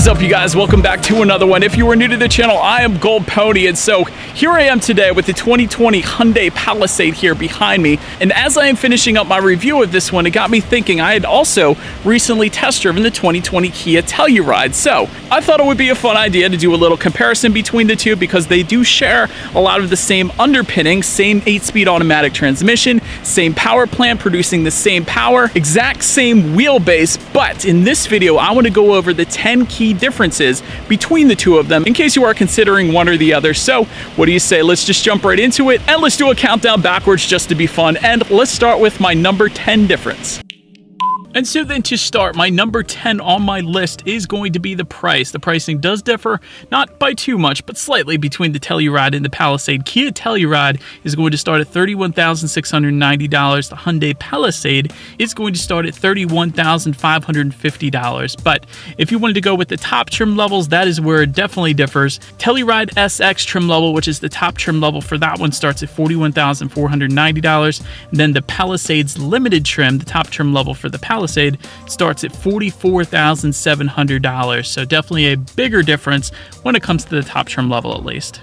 is up, you guys? Welcome back to another one. If you are new to the channel, I am Gold Pony, and so here I am today with the 2020 Hyundai Palisade here behind me. And as I am finishing up my review of this one, it got me thinking I had also recently test driven the 2020 Kia Telluride. So I thought it would be a fun idea to do a little comparison between the two because they do share a lot of the same underpinnings, same 8-speed automatic transmission, same power plant producing the same power, exact same wheelbase. But in this video, I want to go over the 10 key differences between the two of them in case you are considering one or the other. So what do you say? Let's just jump right into it and let's do a countdown backwards just to be fun. And let's start with my number 10 difference. And so then to start, my number 10 on my list is going to be the price. The pricing does differ, not by too much, but slightly between the Telluride and the Palisade. Kia Telluride is going to start at $31,690. The Hyundai Palisade is going to start at $31,550. But if you wanted to go with the top trim levels, that is where it definitely differs. Telluride SX trim level, which is the top trim level for that one, starts at $41,490. Then the Palisade's limited trim, the top trim level for the Palisade, starts at $44,700. So definitely a bigger difference when it comes to the top trim level at least.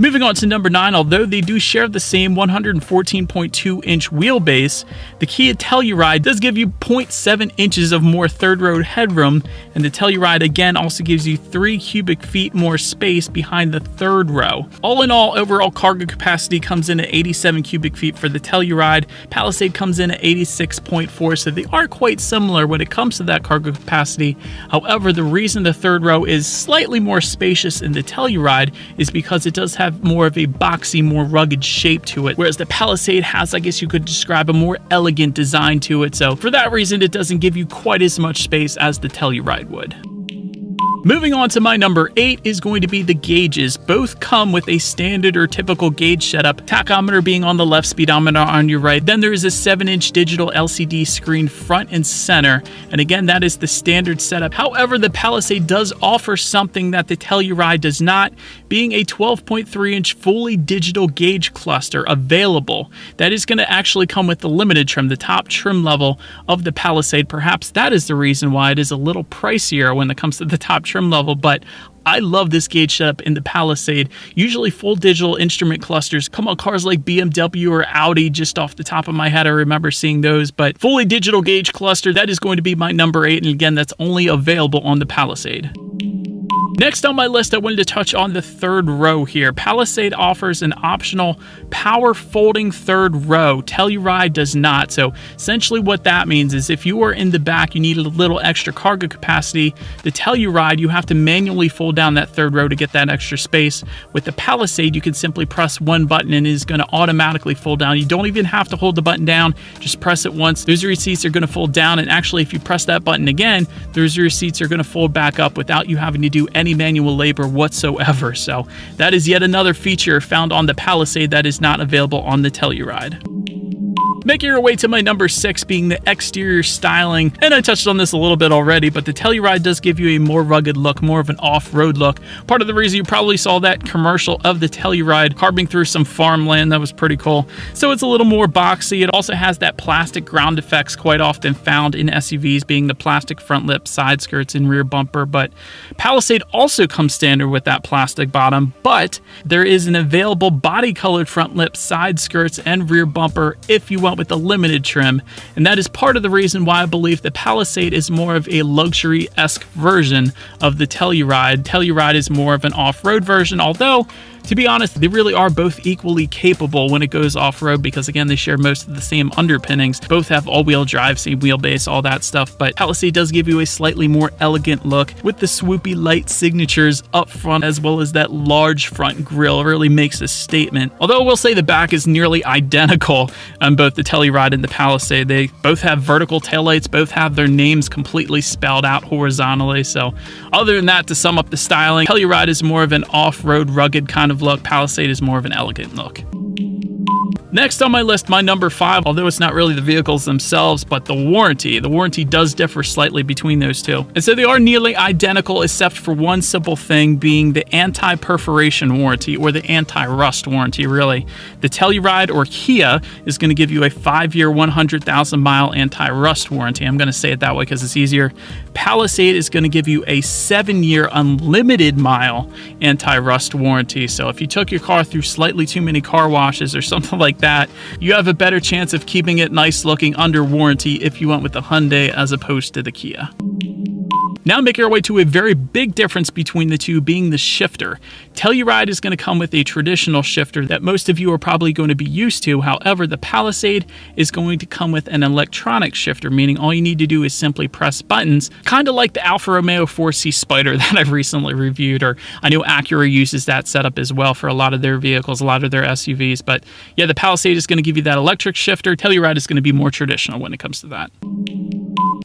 Moving on to number 9, although they do share the same 114.2-inch wheelbase, the Kia Telluride does give you 0.7 inches of more third row headroom, and the Telluride again also gives you 3 cubic feet more space behind the third row. All in all, overall cargo capacity comes in at 87 cubic feet for the Telluride. Palisade comes in at 86.4, so they are quite similar when it comes to that cargo capacity. However, the reason the third row is slightly more spacious in the Telluride is because it does have more of a boxy, more rugged shape to it, whereas the Palisade has, I guess you could describe, a more elegant design to it. So for that reason, it doesn't give you quite as much space as the Telluride would. Moving on to my number 8 is going to be the gauges. Both come with a standard or typical gauge setup, tachometer being on the left, speedometer on your right. Then there is a 7-inch digital LCD screen front and center, and again, that is the standard setup. However, the Palisade does offer something that the Telluride does not, being a 12.3-inch fully digital gauge cluster available. That is going to actually come with the limited trim, the top trim level of the Palisade. Perhaps that is the reason why it is a little pricier when it comes to the top trim level, but I love this gauge setup in the Palisade. Usually full digital instrument clusters come on cars like BMW or Audi. Just off the top of my head, I remember seeing those, but fully digital gauge cluster, that is going to be my number 8, and again, that's only available on the Palisade. Next on my list, I wanted to touch on the third row here. Palisade offers an optional power folding third row. Telluride does not. So essentially what that means is if you are in the back, you need a little extra cargo capacity. The Telluride, you have to manually fold down that third row to get that extra space. With the Palisade, you can simply press one button and it is going to automatically fold down. You don't even have to hold the button down. Just press it once. Those rear seats are going to fold down, and actually if you press that button again, those rear seats are going to fold back up without you having to do any manual labor whatsoever. So that is yet another feature found on the Palisade that is not available on the Telluride. Making our way to my number 6 being the exterior styling, and I touched on this a little bit already, but the Telluride does give you a more rugged look, more of an off-road look. Part of the reason you probably saw that commercial of the Telluride carving through some farmland, that was pretty cool. So it's a little more boxy. It also has that plastic ground effects quite often found in SUVs, being the plastic front lip, side skirts, and rear bumper. But Palisade also comes standard with that plastic bottom, but there is an available body-colored front lip, side skirts, and rear bumper if you want with the limited trim, and that is part of the reason why I believe the Palisade is more of a luxury-esque version of the Telluride. Telluride is more of an off-road version, although to be honest, they really are both equally capable when it goes off-road because, again, they share most of the same underpinnings. Both have all-wheel drive, same wheelbase, all that stuff, but Palisade does give you a slightly more elegant look with the swoopy light signatures up front as well as that large front grille. It really makes a statement. Although I will say the back is nearly identical on both the Telluride and the Palisade. They both have vertical taillights, both have their names completely spelled out horizontally. So other than that, to sum up the styling, Telluride is more of an off-road rugged kind of look. Palisade is more of an elegant look. Next on my list, my number 5, although it's not really the vehicles themselves, but the warranty. The warranty does differ slightly between those two. And so they are nearly identical except for one simple thing, being the anti-perforation warranty, or the anti-rust warranty, really. The Telluride or Kia is going to give you a 5-year, 100,000-mile anti-rust warranty. I'm going to say it that way because it's easier. Palisade is going to give you a 7-year unlimited mile anti-rust warranty. So if you took your car through slightly too many car washes or something like that, you have a better chance of keeping it nice looking under warranty if you went with the Hyundai as opposed to the Kia. Now making our way to a very big difference between the two being the shifter. Telluride is going to come with a traditional shifter that most of you are probably going to be used to. However, the Palisade is going to come with an electronic shifter, meaning all you need to do is simply press buttons, kind of like the Alfa Romeo 4C Spider that I've recently reviewed, or I know Acura uses that setup as well for a lot of their vehicles, a lot of their SUVs. But yeah, the Palisade is going to give you that electric shifter. Telluride is going to be more traditional when it comes to that.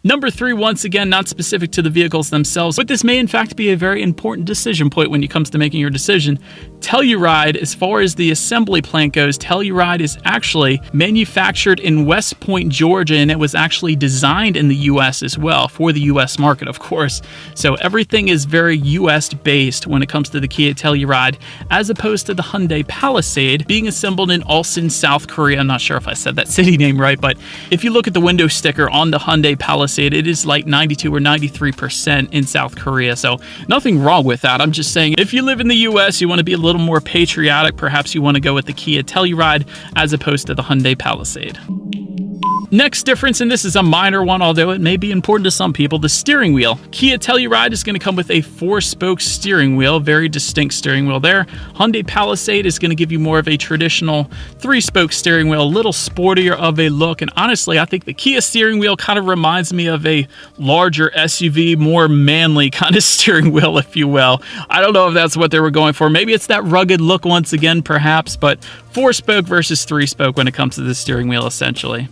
Number 3, once again, not specific to the vehicles themselves, but this may in fact be a very important decision point when it comes to making your decision. Telluride, as far as the assembly plant goes, Telluride is actually manufactured in West Point, Georgia, and it was actually designed in the US as well, for the US market, of course. So everything is very US based when it comes to the Kia Telluride, as opposed to the Hyundai Palisade being assembled in Ulsan, South Korea. I'm not sure if I said that city name right, but if you look at the window sticker on the Hyundai Palisade, it is like 92 or 93% in South Korea. So nothing wrong with that. I'm just saying if you live in the US, you want to be a little more patriotic, perhaps you want to go with the Kia Telluride as opposed to the Hyundai Palisade. Next difference, and this is a minor one, although it may be important to some people, the steering wheel. Kia Telluride is going to come with a 4-spoke steering wheel, very distinct steering wheel there. Hyundai Palisade is going to give you more of a traditional 3-spoke steering wheel, a little sportier of a look, and honestly, I think the Kia steering wheel kind of reminds me of a larger SUV, more manly kind of steering wheel, if you will. I don't know if that's what they were going for. Maybe it's that rugged look once again, perhaps, but 4-spoke versus 3-spoke when it comes to the steering wheel, essentially.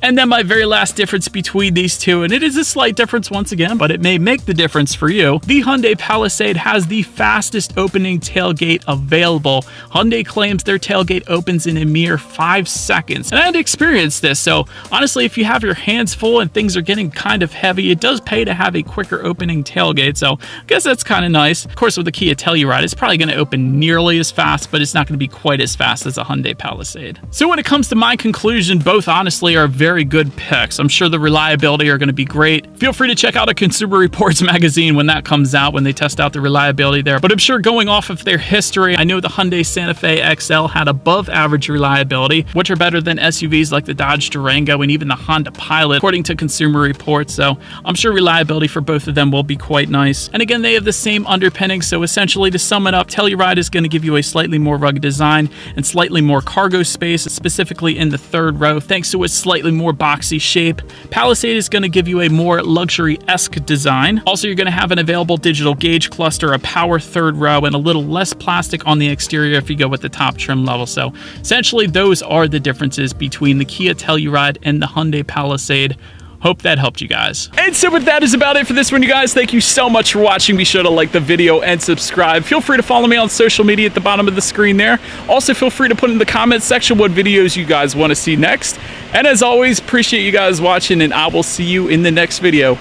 And then my very last difference between these two, and it is a slight difference once again, but it may make the difference for you. The Hyundai Palisade has the fastest opening tailgate available. Hyundai claims their tailgate opens in a mere 5 seconds. And I had experienced this, so honestly, if you have your hands full and things are getting kind of heavy, it does pay to have a quicker opening tailgate, so I guess that's kind of nice. Of course, with the Kia Telluride, it's probably going to open nearly as fast, but it's not going to be quite as fast as a Hyundai Palisade. So when it comes to my conclusion, both honestly are very good picks. I'm sure the reliability are going to be great. Feel free to check out a Consumer Reports magazine when that comes out, when they test out the reliability there. But I'm sure going off of their history, I know the Hyundai Santa Fe XL had above average reliability, which are better than SUVs like the Dodge Durango and even the Honda Pilot, according to Consumer Reports. So I'm sure reliability for both of them will be quite nice. And again, they have the same underpinnings. So essentially, to sum it up, Telluride is going to give you a slightly more rugged design and slightly more cargo space, specifically in the 3rd row, thanks to its slightly more boxy shape. Palisade is going to give you a more luxury-esque design. Also, you're going to have an available digital gauge cluster, a power 3rd row, and a little less plastic on the exterior if you go with the top trim level. So essentially, those are the differences between the Kia Telluride and the Hyundai Palisade. Hope that helped you guys. And so with that is about it for this one, you guys. Thank you so much for watching. Be sure to like the video and subscribe. Feel free to follow me on social media at the bottom of the screen there. Also, feel free to put in the comments section what videos you guys want to see next. And as always, appreciate you guys watching, and I will see you in the next video.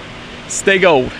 Stay gold.